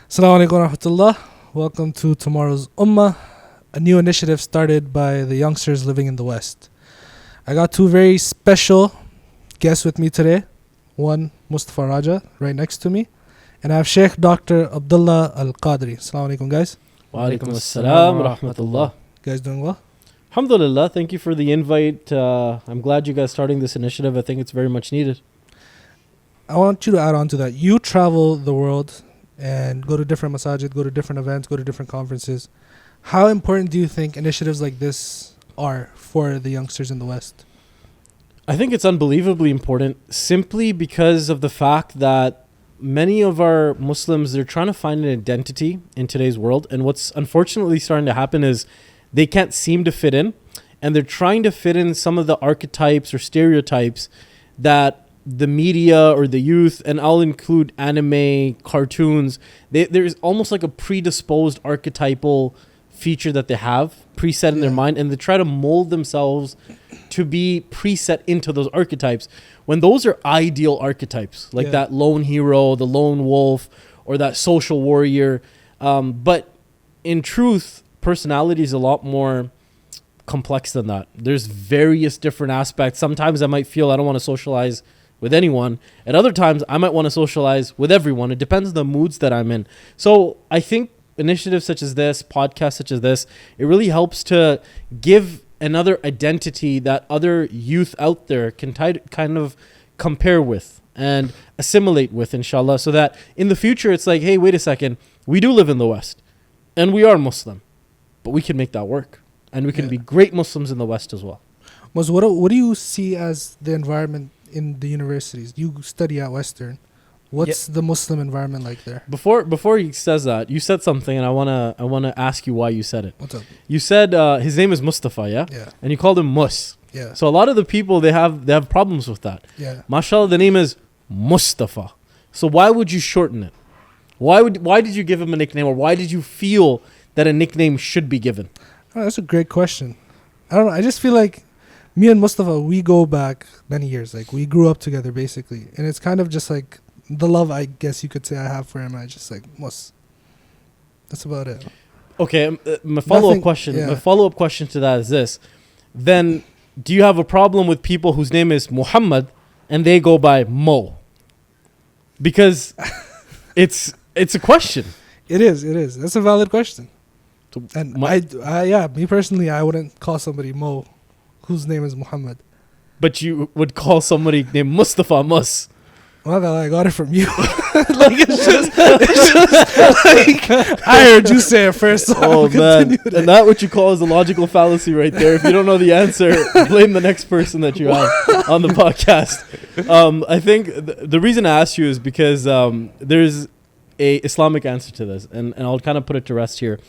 Assalamu alaikum wa rahmatullah. Welcome to Tomorrow's Ummah, a new initiative started by the youngsters living in the West. I got two very special guests with me today. One, Mustafa Raja, right next to me. And I have Shaykh Dr. Abdullah Al-Qadri. Assalamu alaikum, guys. Wa alaikum assalam wa rahmatullah. You guys doing well? Alhamdulillah, thank you for the invite. I'm glad you guys starting this initiative. I think it's very much needed. I want you to add on to that. You travel the world and go to different masajid, go to different events, go to different conferences. How important do you think initiatives like this are for the youngsters in the West? I think it's unbelievably important simply because of the fact that many of our Muslims, they're trying to find an identity in today's world. And what's unfortunately starting to happen is they can't seem to fit in. And they're trying to fit in some of the archetypes or stereotypes that the media or the youth, and I'll include anime, cartoons, there's almost like a predisposed archetypal feature that they have preset in their mind, and they try to mold themselves to be preset into those archetypes when those are ideal archetypes, like that lone hero, the lone wolf, or that social warrior. But in truth, personality is a lot more complex than that. There's various different aspects. Sometimes I might feel I don't want to socialize with anyone. At other times, I might want to socialize with everyone. It depends on the moods that I'm in. So I think initiatives such as this, podcasts such as this, it really helps to give another identity that other youth out there can kind of compare with and assimilate with, inshallah, so that in the future, it's like, hey, wait a second, we do live in the West and we are Muslim, but we can make that work and we can be great Muslims in the West as well. What do you see as the environment in the universities? You study at Western. What's the Muslim environment like there? Before he says that, you said something, and I wanna ask you why you said it. What's up? You said his name is Mustafa, yeah? Yeah. And you called him Mus. Yeah. So a lot of the people they have problems with that. Yeah. Mashallah, the name is Mustafa. So why would you shorten it? Why did you give him a nickname, or why did you feel that a nickname should be given? Oh, that's a great question. I don't know. I just feel like me and Mustafa, we go back many years. Like, we grew up together, basically. And it's kind of just like the love, I guess you could say, I have for him. I just like, Mus. That's about it. Okay, my follow-up question to that is this. Then, do you have a problem with people whose name is Muhammad and they go by Mo? Because it's a question. It is. That's a valid question. And me personally, I wouldn't call somebody Mo whose name is Muhammad. But you would call somebody named Mustafa Mus. Well, I got it from you. it's just like, I heard you say it first. So man. And that what you call is a logical fallacy right there. If you don't know the answer, blame the next person that you have on the podcast. I think the reason I asked you is because there's a Islamic answer to this. And I'll kind of put it to rest here.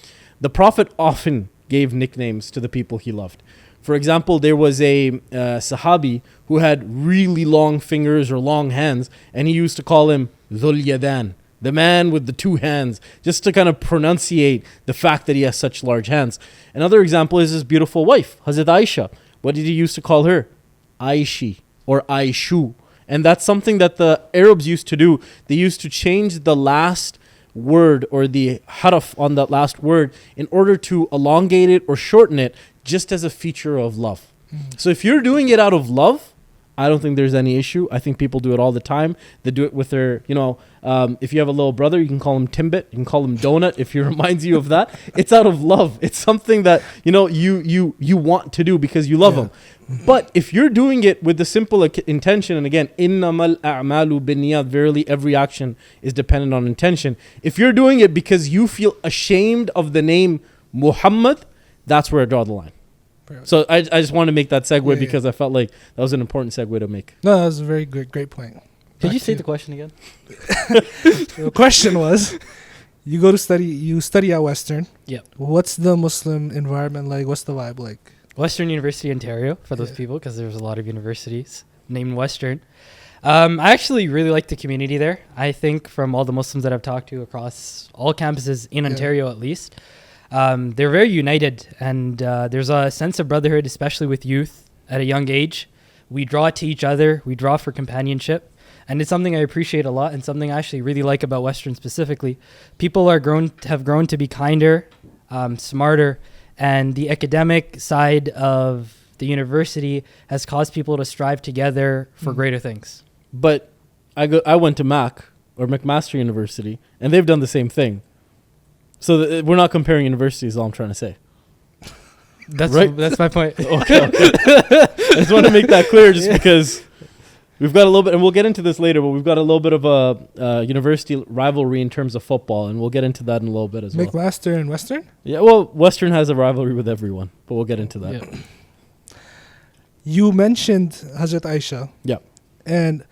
The Prophet often gave nicknames to the people he loved. For example, there was a Sahabi who had really long fingers or long hands, and he used to call him Dhul Yadan, the man with the two hands, just to kind of pronunciate the fact that he has such large hands. Another example is his beautiful wife, Hazrat Aisha. What did he used to call her? Aishi or Aishu. And that's something that the Arabs used to do. They used to change the last word or the haraf on that last word in order to elongate it or shorten it, just as a feature of love. So if you're doing it out of love, I don't think there's any issue. I think people do it all the time. They do it with their, if you have a little brother, you can call him Timbit. You can call him Donut if he reminds you of that. It's out of love. It's something that, you want to do because you love him. But if you're doing it with the simple intention, and again, innamal a'malu binniyat, verily every action is dependent on intention. If you're doing it because you feel ashamed of the name Muhammad, that's where I draw the line. So I just wanted to make that segue because I felt like that was an important segue to make. No, that was a very great point. Did you say the question again? The question was, you study at Western. Yep. What's the Muslim environment like? What's the vibe like? Western University, Ontario, for those people, because there's a lot of universities named Western. I actually really like the community there. I think from all the Muslims that I've talked to across all campuses in Ontario at least, they're very united, and there's a sense of brotherhood, especially with youth at a young age. We draw to each other. We draw for companionship. And it's something I appreciate a lot and something I actually really like about Western specifically. People have grown to be kinder, smarter, and the academic side of the university has caused people to strive together for greater things. But I went to McMaster University, and they've done the same thing. So we're not comparing universities, is all I'm trying to say. That's my point. Okay. I just want to make that clear just because we've got a little bit, and we'll get into this later, but we've got a little bit of a university rivalry in terms of football, and we'll get into that in a little bit as well. McMaster and Western? Yeah, well, Western has a rivalry with everyone, but we'll get into that. Yeah. You mentioned Hazrat Aisha. Yeah. And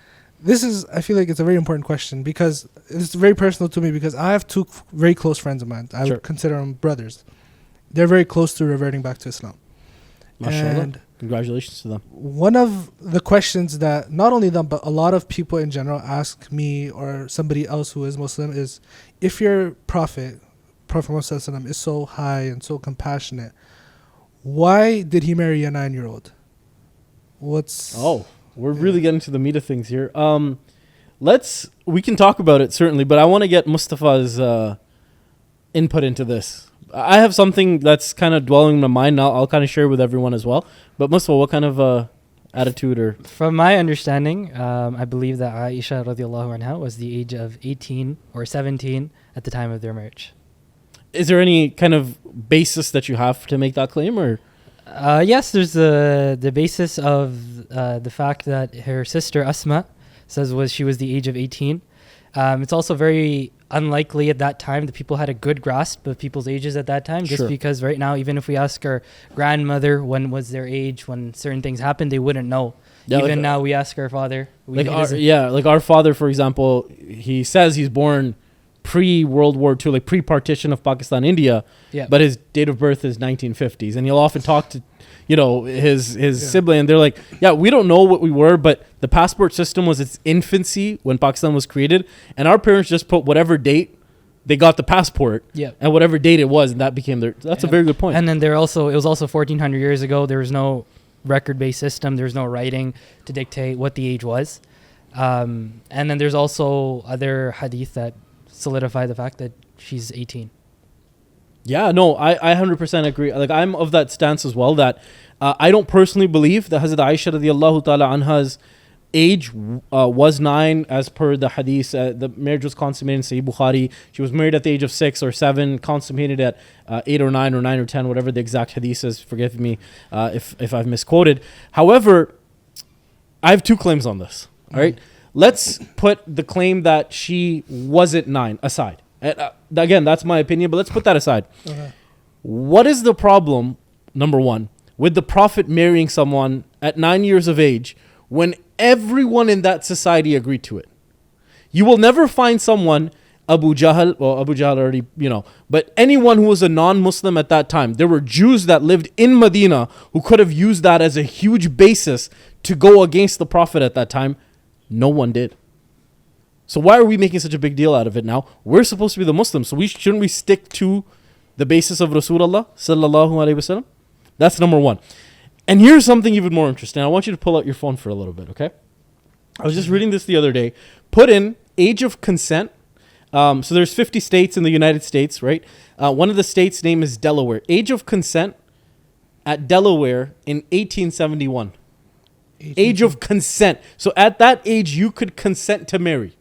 this is, I feel like it's a very important question because it's very personal to me because I have two very close friends of mine. I would consider them brothers. They're very close to reverting back to Islam. MashaAllah. And congratulations to them. one of the questions that not only them, but a lot of people in general ask me or somebody else who is Muslim is, if your Prophet Muhammad is so high and so compassionate, why did he marry a 9-year-old? We're really getting to the meat of things here. We can talk about it certainly, but I want to get Mustafa's input into this. I have something that's kind of dwelling in my mind now. I'll kind of share with everyone as well. But Mustafa, what kind of attitude or? From my understanding, I believe that Aisha radiallahu anha was the age of 18 or 17 at the time of their marriage. Is there any kind of basis that you have to make that claim, or? Yes, there's the basis of the fact that her sister Asma says she was the age of 18. It's also very unlikely at that time that people had a good grasp of people's ages at that time, just because right now, even if we ask our grandmother when was their age when certain things happened, they wouldn't know. Yeah, even now we ask our father. Like our father, for example, he says he's born pre-World War II, like pre-partition of Pakistan, India, but his date of birth is 1950s. And he'll often talk to, his sibling, and they're like, yeah, we don't know what we were, but the passport system was its infancy when Pakistan was created. And our parents just put whatever date they got the passport and whatever date it was, and that became that's a very good point. And then it was also 1400 years ago. There was no record-based system. There was no writing to dictate what the age was. And then there's also other hadith that solidify the fact that she's 18. Yeah, no, I 100% agree. Like, I'm of that stance as well, that I don't personally believe that Hazrat Aisha radiallahu ta'ala anha's age was 9 as per the hadith. The marriage was consummated in Sahih Bukhari. She was married at the age of 6 or 7, consummated at 8 or 9 or 9 or 10, whatever the exact hadith is. Forgive me if I've misquoted. However, I have two claims on this. All right. Let's put the claim that she wasn't 9 aside. Again, that's my opinion, but let's put that aside. Okay. What is the problem, number one, with the Prophet marrying someone at 9 years of age when everyone in that society agreed to it? You will never find someone, Abu Jahl already, but anyone who was a non-Muslim at that time. There were Jews that lived in Medina who could have used that as a huge basis to go against the Prophet at that time. No one did. So why are we making such a big deal out of it now? We're supposed to be the Muslims, so shouldn't we stick to the basis of Rasulullah sallallahu alaihi wasallam? That's number one. And here's something even more interesting. I want you to pull out your phone for a little bit, okay? I was just reading this the other day. Put in age of consent. So there's 50 states in the United States, right? One of the states' name is Delaware. Age of consent at Delaware in 1871. Age of consent. So at that age, you could consent to marry.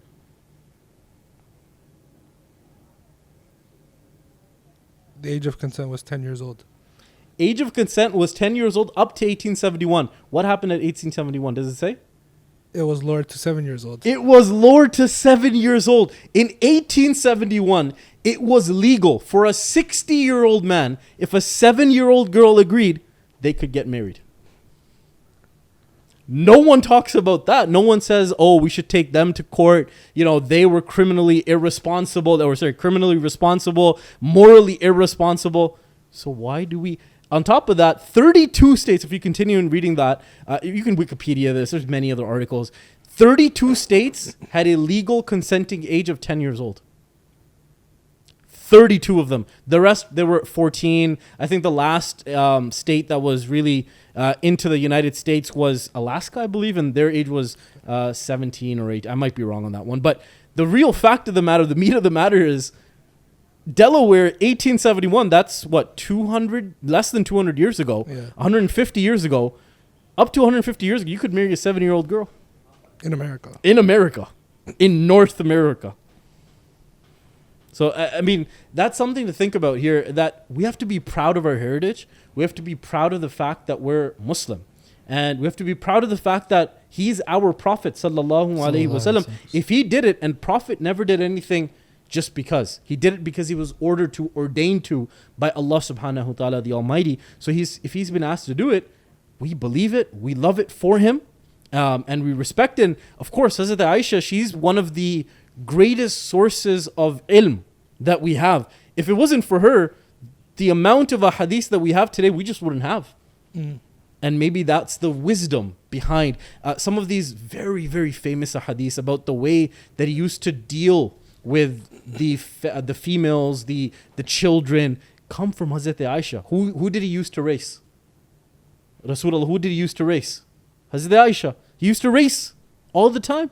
The age of consent was 10 years old. Age of consent was 10 years old up to 1871. What happened at 1871? Does it say? It was lowered to 7 years old. It was lowered to 7 years old. In 1871, it was legal for a 60-year-old man, if a 7-year-old girl agreed, they could get married. No one talks about that. No one says, oh, we should take them to court. They were criminally irresponsible. Criminally responsible, morally irresponsible. So why do we... On top of that, 32 states, if you continue in reading that, you can Wikipedia this. There's many other articles. 32 states had a legal consenting age of 10 years old. 32 of them. The rest, there were 14. I think the last state that was really into the United States was Alaska, I believe, and their age was 17 or 8. I might be wrong on that one. But the real fact of the matter, the meat of the matter is Delaware, 1871, that's what, 200, less than 200 years ago, 150 years ago, up to 150 years ago, you could marry a 7-year-old girl. In America. In America. In North America. So, I mean, that's something to think about here, that we have to be proud of our heritage. We have to be proud of the fact that we're Muslim. And we have to be proud of the fact that he's our Prophet, sallallahu alaihi wasallam. If he did it, and Prophet never did anything just because. He did it because he was ordained to by Allah subhanahu wa ta'ala, the Almighty. So if he's been asked to do it, we believe it, we love it for him, and we respect it. And of course, Hazrat Aisha, she's one of the greatest sources of ilm that we have. If it wasn't for her, the amount of ahadith that we have today, we just wouldn't have. And maybe that's the wisdom behind some of these very, very famous ahadith about the way that he used to deal with the females, the children, come from Hazrat Aisha. Who did he use to race? Rasulullah, who did he use to race? Hazrat Aisha. He used to race all the time.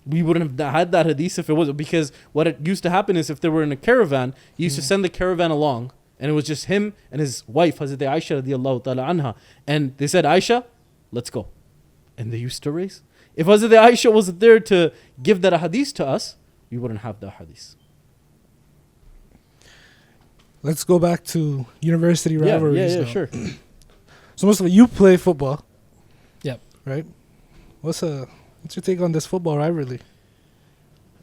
We wouldn't have had that hadith if it wasn't, because what it used to happen is if they were in a caravan, he used to send the caravan along, and it was just him and his wife, Hazrat Aisha radiyallahu ta'ala anha. And they said, Aisha, let's go. And they used to race. If Hazrat Aisha wasn't there to give that hadith to us, we wouldn't have the hadith. Let's go back to university rivalries. Yeah, sure. So Mustafa, you play football. Yep. Right? What's your take on this football rivalry?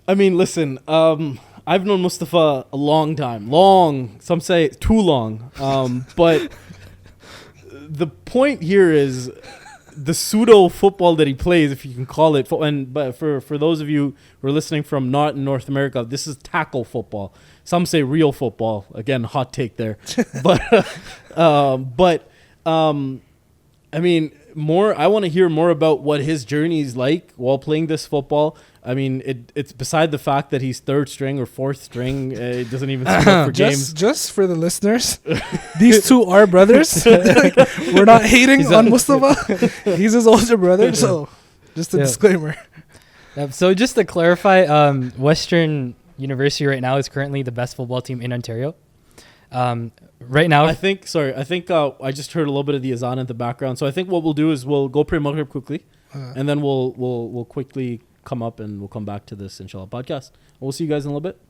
I mean, listen, I've known Mustafa a long time. Long, some say too long. But the point here is the pseudo football that he plays, if you can call it. But for those of you who are listening from not in North America, this is tackle football. Some say real football. Again, hot take there. I mean, I want to hear more about what his journey is like while playing this football. I mean, it's beside the fact that he's third string or fourth string. It doesn't even suit up for games. Just for the listeners, these two are brothers. We're not hating on Mustafa. He's his older brother, so just a disclaimer. So just to clarify, Western University right now is currently the best football team in Ontario. Right now, I think I just heard a little bit of the azan in the background. So I think what we'll do is we'll go pray Maghrib quickly, and then we'll quickly come up and we'll come back to this inshallah podcast. We'll see you guys in a little bit.